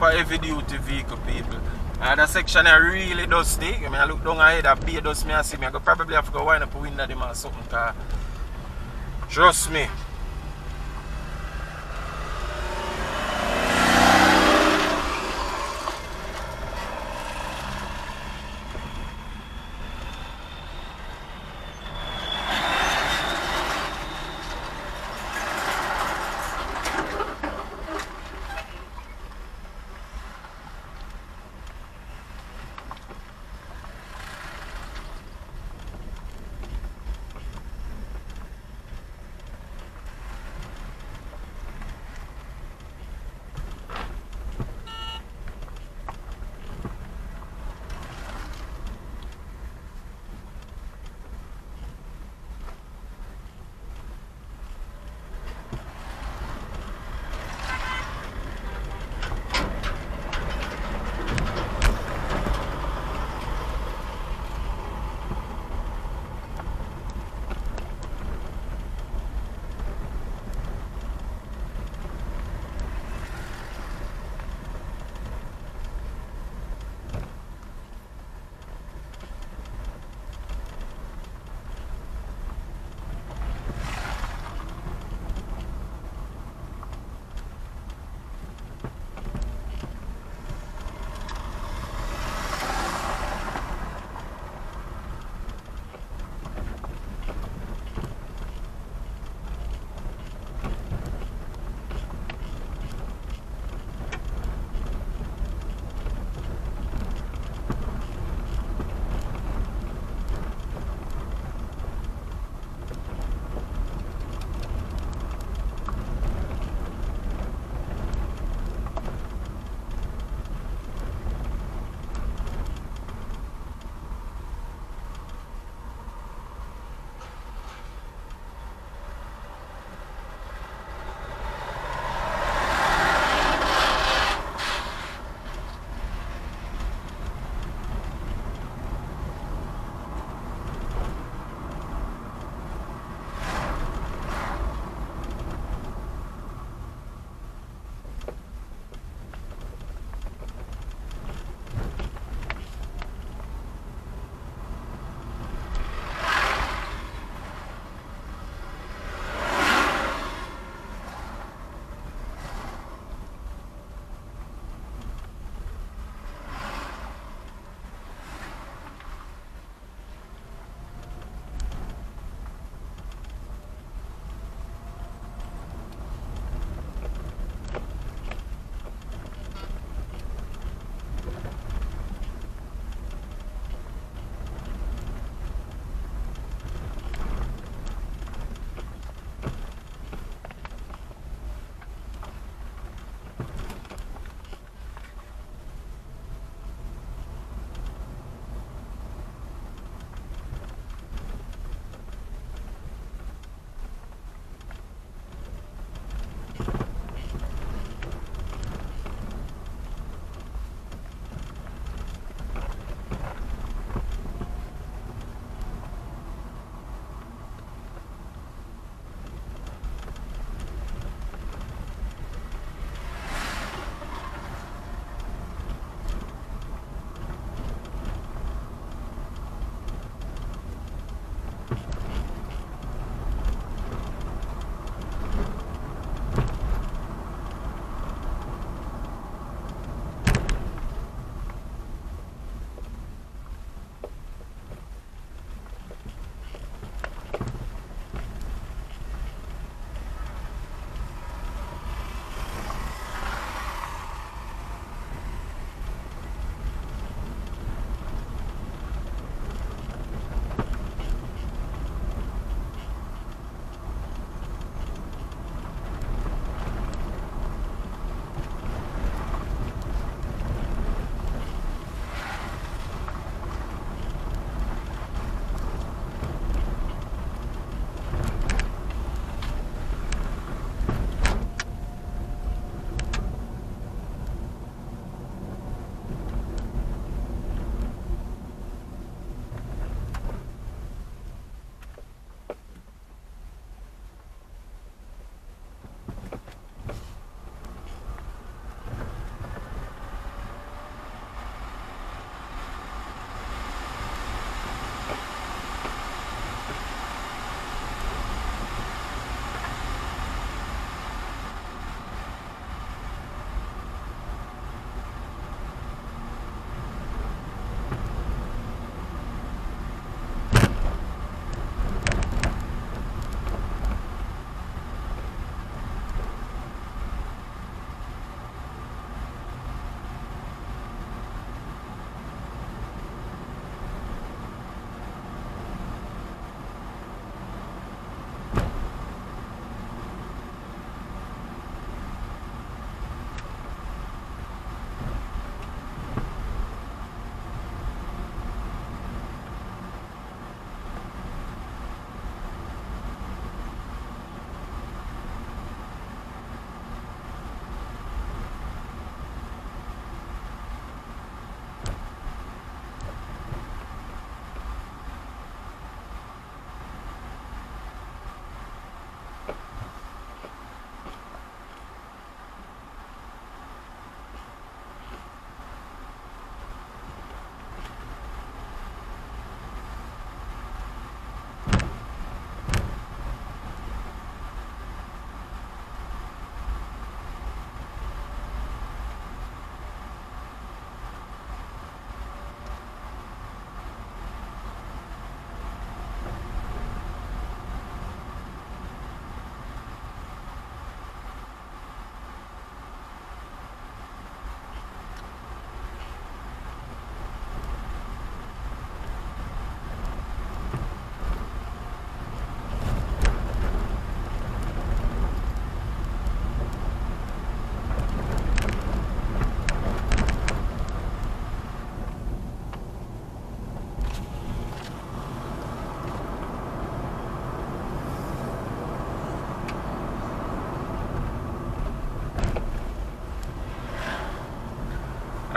Heavy duty vehicle, people. And the section I really dusty. I mean, I look down ahead and beer dust me and see me. I could probably have to go wind up a window them or something. Cause trust me.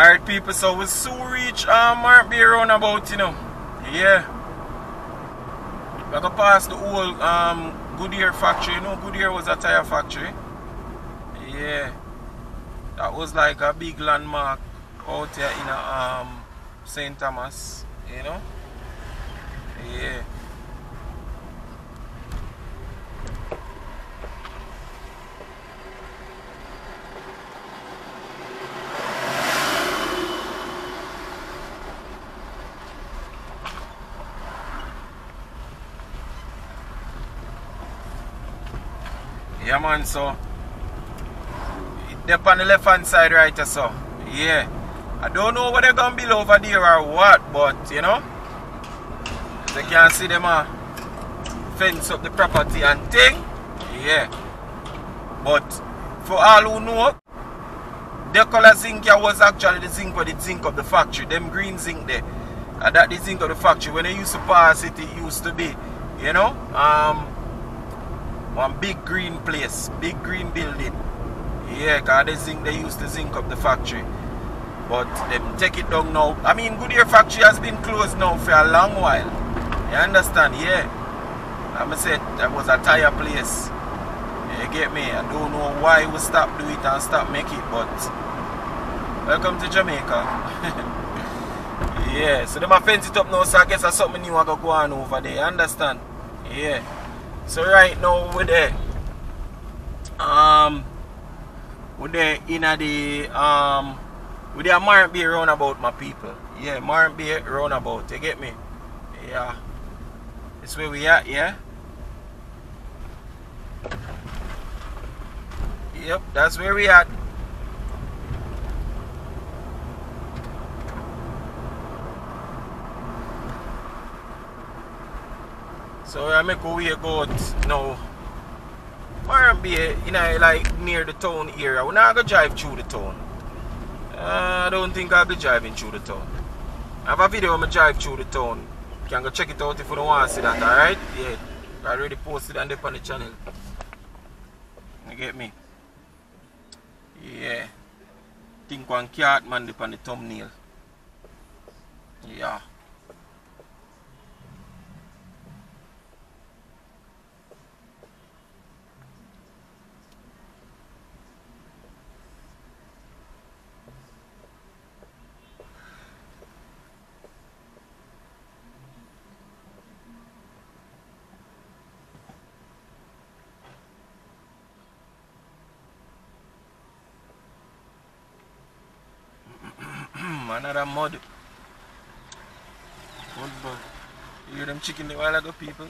Alright people, so we soon reach Mark Bay roundabout, you know. Yeah. We're gonna pass the old Goodyear factory, you know. Goodyear was a tire factory. Yeah. That was like a big landmark out here in St. Thomas, you know. Yeah. Yeah man, so they're on the left hand side right there, so yeah. I don't know what they're gonna build over there or what, but you know, they can see them fence up the property and thing. Yeah. But for all who know, the color zinc here was actually the zinc with the zinc of the factory, them green zinc there. And that the zinc of the factory. When they used to pass it, it used to be, you know, one big green place, big green building. Yeah, cause they used to zinc up the factory. But them take it down now. I mean, Goodyear factory has been closed now for a long while. You understand? Yeah. I'm say that was a tire place. You get me? I don't know why we stop do it and stop make it, but welcome to Jamaica. Yeah, so them a fence it up now, so I guess that's something new I gotta go on over there. You understand? Yeah. So right now we're there. We're there in the we're there Mark Bay roundabout, my people. Yeah, Mark Bay roundabout. You get me? Yeah. That's where we at, yeah? Yep, that's where we at. So I make a way go out now. Mark Bay, you know, like near the town area. We're not gonna drive through the town. I don't think I'll be driving through the town. I have a video of me drive through the town. You can go check it out if you don't want to see that, alright? Yeah. I already posted on the channel. You get me? Yeah. Think one cat man on the thumbnail. Yeah. Another mud. Mud bug. You hear them chicken the while ago, people?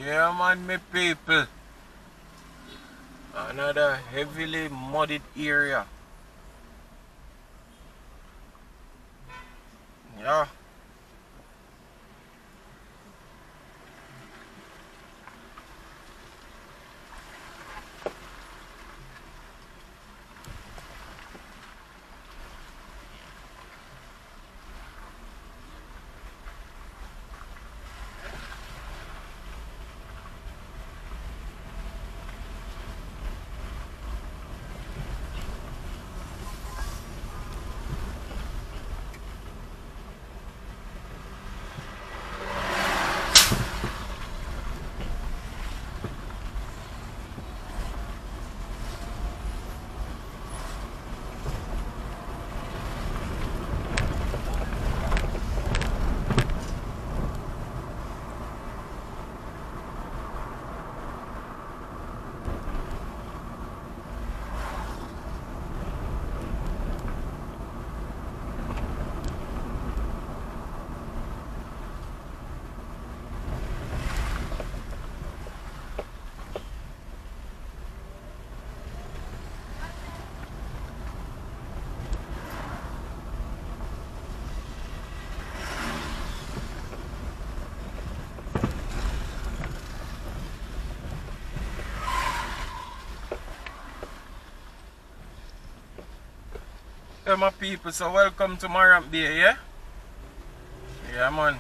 Yeah man, me people. Another heavily mudded area. Yeah. Yeah, my people, so welcome to Marant Bay, yeah? Yeah, man.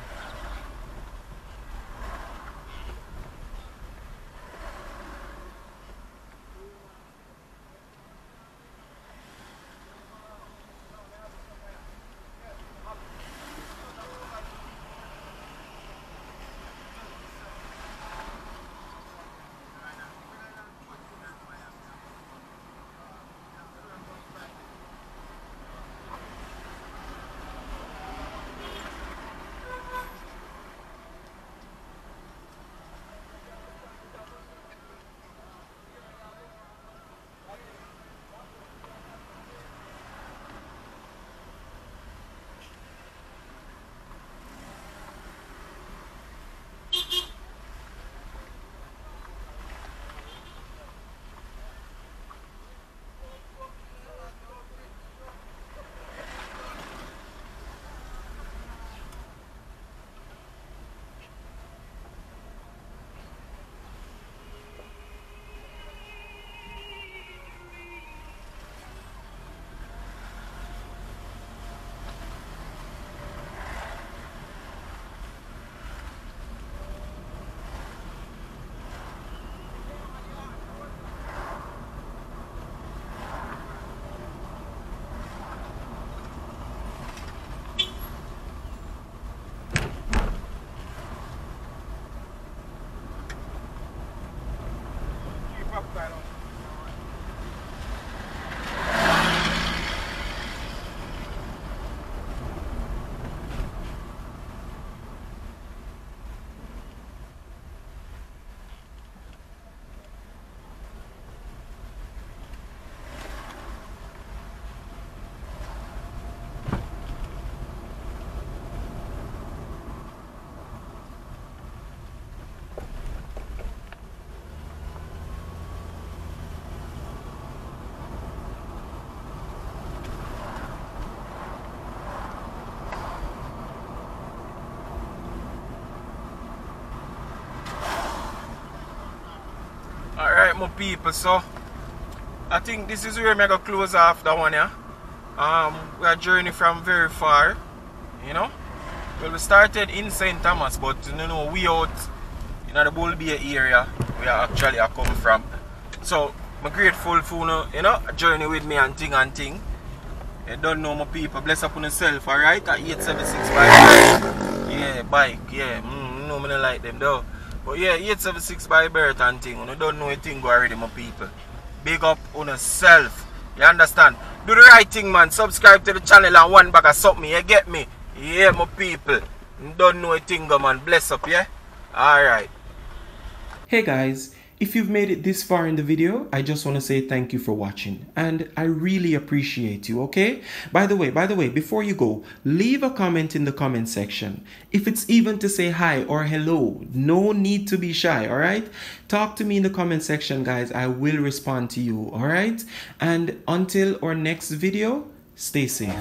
Alright, my people, so I think this is where I'm gonna close off that one, yeah. We are journey from very far, you know. Well, we started in St. Thomas, but you know, we out in the Bull Bay area we are actually come from. So I'm grateful for you know, journey with me and thing. You don't know my people, bless up on yourself, alright? At 876 by yeah, bike, yeah. No, I don't like them though. But yeah, 876 by Bergs and thing. You don't know a thing go already, my people. Big up on yourself. You understand? Do the right thing, man. Subscribe to the channel and one bag of something. You get me? Yeah, my people. You don't know a thing, man. Bless up, yeah? Alright. Hey guys, if you've made it this far in the video, I just want to say thank you for watching, and I really appreciate you, okay? By the way, before you go, leave a comment in the comment section. If it's even to say hi or hello, no need to be shy, all right? Talk to me in the comment section, guys. I will respond to you, all right? And until our next video, stay safe.